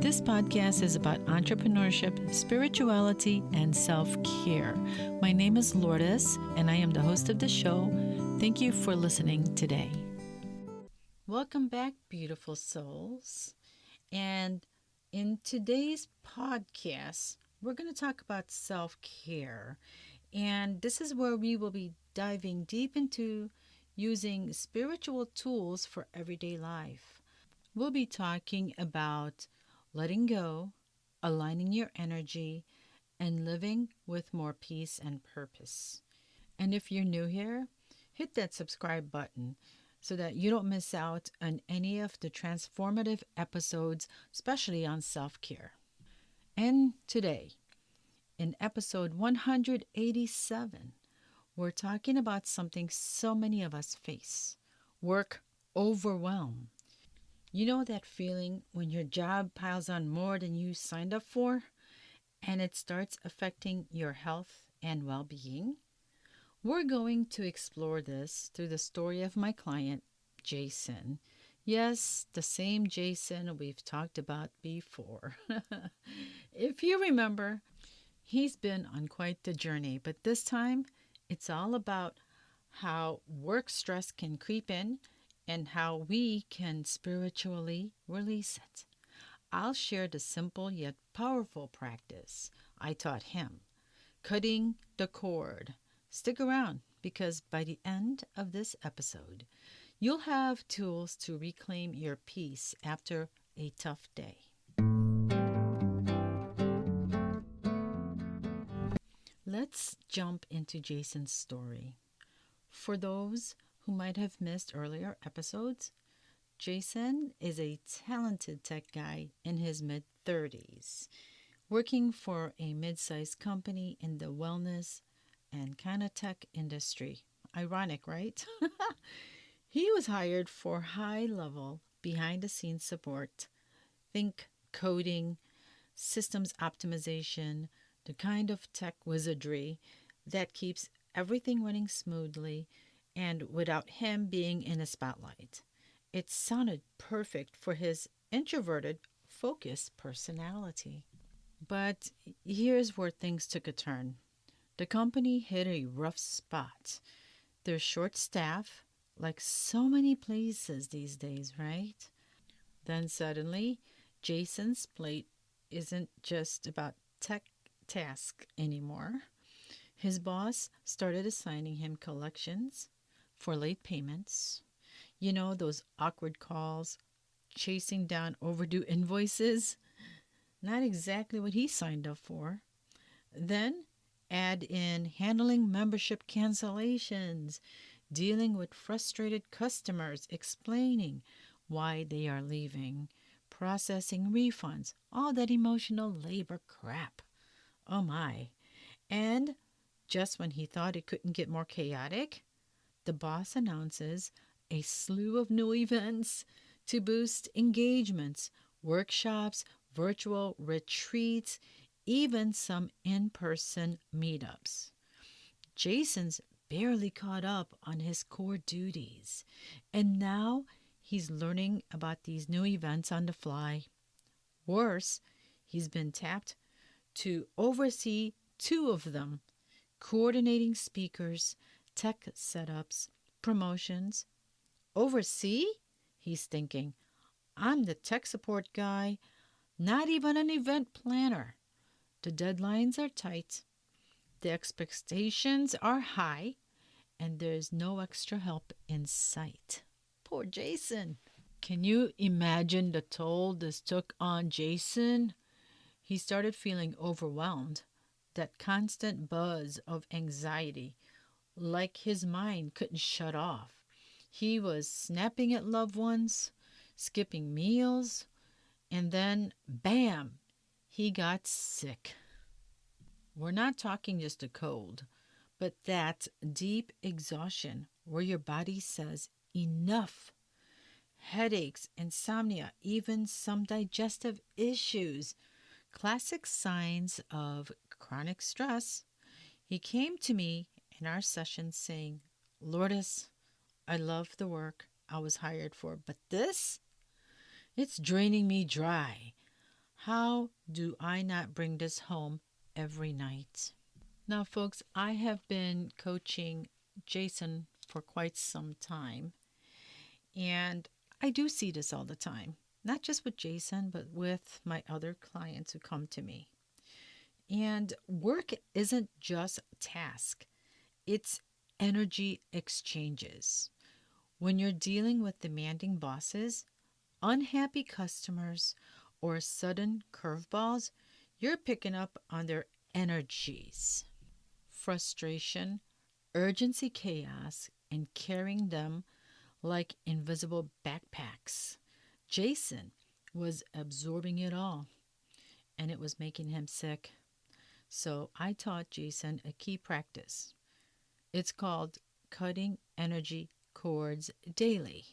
This podcast is about entrepreneurship, spirituality, and self-care. My name is Lourdes, and I am the host of the show. Thank you for listening today. Welcome back, beautiful souls. And in today's podcast, we're going to talk about self-care. And this is where we will be diving deep into using spiritual tools for everyday life. We'll be talking about letting go, aligning your energy, and living with more peace and purpose. And if you're new here, hit that subscribe button so that you don't miss out on any of the transformative episodes, especially on self-care. And today, in episode 187, we're talking about something so many of us face: work overwhelm. You know that feeling when your job piles on more than you signed up for and it starts affecting your health and well-being? We're going to explore this through the story of my client, Jason. Yes, the same Jason we've talked about before. If you remember, he's been on quite the journey, but this time it's all about how work stress can creep in and how we can spiritually release it. I'll share the simple yet powerful practice I taught him: cutting the cord. Stick around, because by the end of this episode, you'll have tools to reclaim your peace after a tough day. Let's jump into Jason's story. For those who might have missed earlier episodes, Jason is a talented tech guy in his mid-30s, working for a mid-sized company in the wellness and kind of tech industry. Ironic, right? He was hired for high-level, behind-the-scenes support. Think coding, systems optimization, the kind of tech wizardry that keeps everything running smoothly and without him being in the spotlight. It sounded perfect for his introverted, focused personality. But here's where things took a turn. The company hit a rough spot. They're short staff, like so many places these days, right? Then suddenly, Jason's plate isn't just about tech tasks anymore. His boss started assigning him collections for late payments. You know, those awkward calls, chasing down overdue invoices. Not exactly what he signed up for. Then add in handling membership cancellations, dealing with frustrated customers, explaining why they are leaving, processing refunds, all that emotional labor crap. Oh my. And just when he thought it couldn't get more chaotic, the boss announces a slew of new events to boost engagements, workshops, virtual retreats, even some in-person meetups. Jason's barely caught up on his core duties, and now he's learning about these new events on the fly. Worse, he's been tapped to oversee two of them, coordinating speakers, tech setups, promotions. Oversee? He's thinking, I'm the tech support guy, not even an event planner. The deadlines are tight, the expectations are high, and there's no extra help in sight. Poor Jason. Can you imagine the toll this took on Jason? He started feeling overwhelmed, that constant buzz of anxiety, like his mind couldn't shut off. He was snapping at loved ones, skipping meals, and then, bam, he got sick. We're not talking just a cold, but that deep exhaustion where your body says enough. Headaches, insomnia, even some digestive issues. Classic signs of chronic stress. He came to me in our session saying, Lourdes, I love the work I was hired for, but this, it's draining me dry. How do I not bring this home every night? Now, folks, I have been coaching Jason for quite some time, and I do see this all the time, not just with Jason, but with my other clients who come to me. And work isn't just task, it's energy exchanges. When you're dealing with demanding bosses, unhappy customers, or sudden curveballs, you're picking up on their energies, frustration, urgency, chaos, and carrying them like invisible backpacks. Jason was absorbing it all, and it was making him sick. So I taught Jason a key practice. It's called cutting energy cords daily.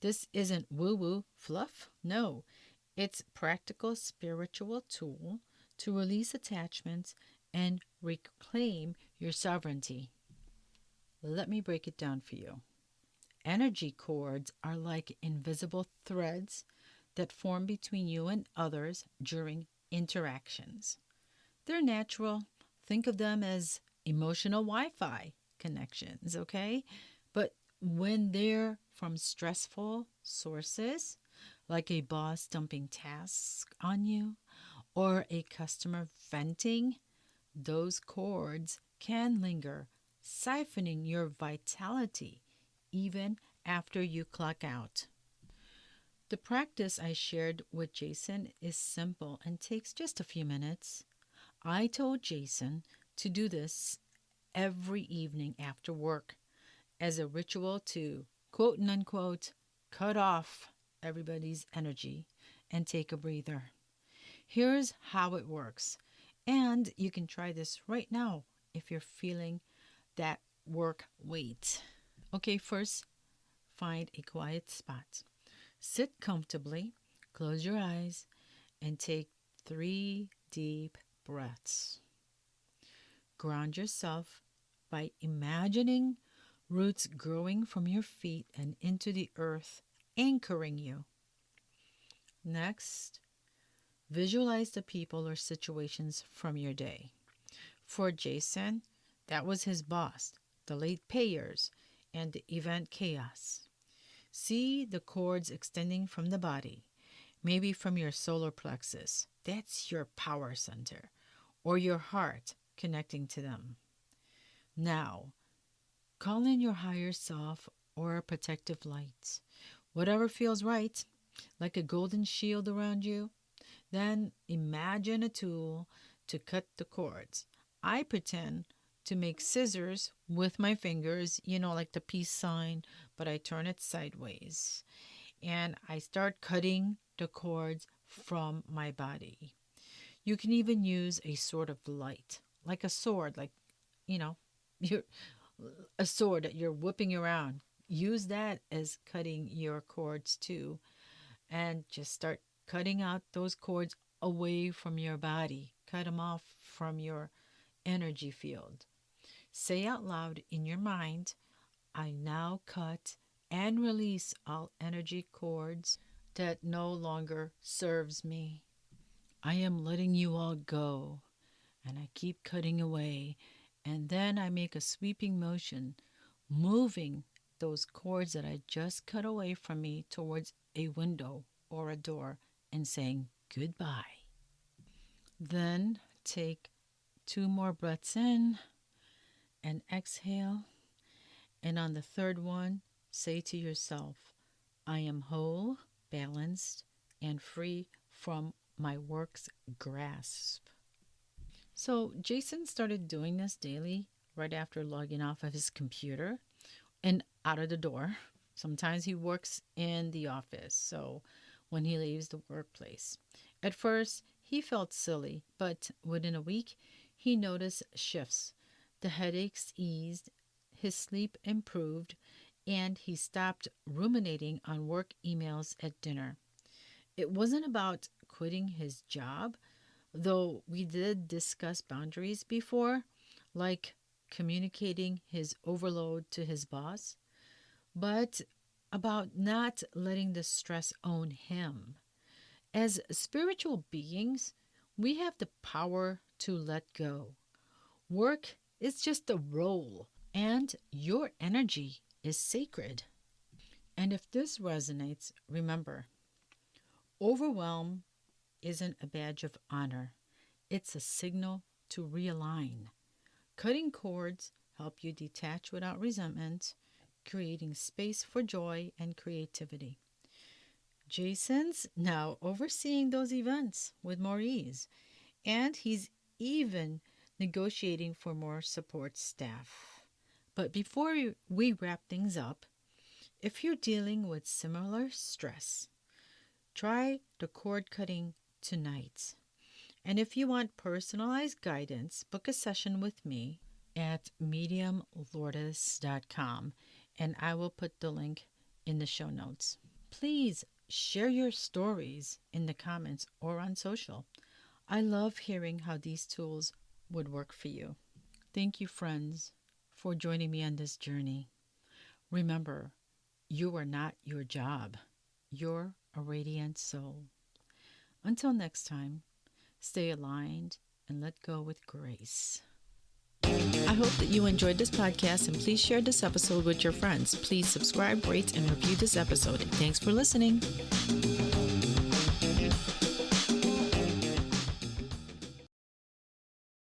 This isn't woo woo fluff. No, it's practical spiritual tool to release attachments and reclaim your sovereignty. Let me break it down for you. Energy cords are like invisible threads that form between you and others during interactions. They're natural. Think of them as emotional Wi Fi connections, okay? But when they're from stressful sources, like a boss dumping tasks on you or a customer venting, those cords can linger, siphoning your vitality even after you clock out. The practice I shared with Jason is simple and takes just a few minutes. I told Jason to do this every evening after work as a ritual to quote and unquote cut off everybody's energy and take a breather. Here's how it works. And you can try this right now if you're feeling that work weight. Okay, first, find a quiet spot. Sit comfortably, close your eyes, and take 3 deep breaths. Ground yourself by imagining roots growing from your feet and into the earth, anchoring you. Next, visualize the people or situations from your day. For Jason, that was his boss, the late payers, and the event chaos. See the cords extending from the body, maybe from your solar plexus. That's your power center, or your heart connecting to them. Now, call in your higher self or a protective light. Whatever feels right, like a golden shield around you. Then imagine a tool to cut the cords. I pretend to make scissors with my fingers, like the peace sign, but I turn it sideways. And I start cutting the cords from my body. You can even use a sort of light, like a sword, you know, you're, a sword that you're whipping around. Use that as cutting your cords too, and just start cutting out those cords away from your body. Cut them off from your energy field. Say out loud in your mind, I now cut and release all energy cords that no longer serves me. I am letting you all go. And I keep cutting away. And then I make a sweeping motion, moving those cords that I just cut away from me towards a window or a door and saying goodbye. Then take 2 more breaths in and exhale. And on the third one, say to yourself, I am whole, balanced, and free from my work's grasp. So Jason started doing this daily right after logging off of his computer and out of the door. Sometimes he works in the office, so when he leaves the workplace. At first, he felt silly, but within a week, he noticed shifts. The headaches eased, his sleep improved, and he stopped ruminating on work emails at dinner. It wasn't about quitting his job, though we did discuss boundaries before, like communicating his overload to his boss, but about not letting the stress own him. As spiritual beings, we have the power to let go. Work is just a role, and your energy is sacred. And if this resonates, remember, overwhelm isn't a badge of honor, it's a signal to realign. Cutting cords help you detach without resentment, creating space for joy and creativity. Jason's now overseeing those events with more ease, and he's even negotiating for more support staff. But before we wrap things up, if you're dealing with similar stress, try the cord cutting tonight. And if you want personalized guidance, book a session with me at mediumlourdes.com, and I will put the link in the show notes. Please share your stories in the comments or on social. I love hearing how these tools would work for you. Thank you, friends, for joining me on this journey. Remember, you are not your job. You're a radiant soul. Until next time, stay aligned and let go with grace. I hope that you enjoyed this podcast, and please share this episode with your friends. Please subscribe, rate, and review this episode. Thanks for listening.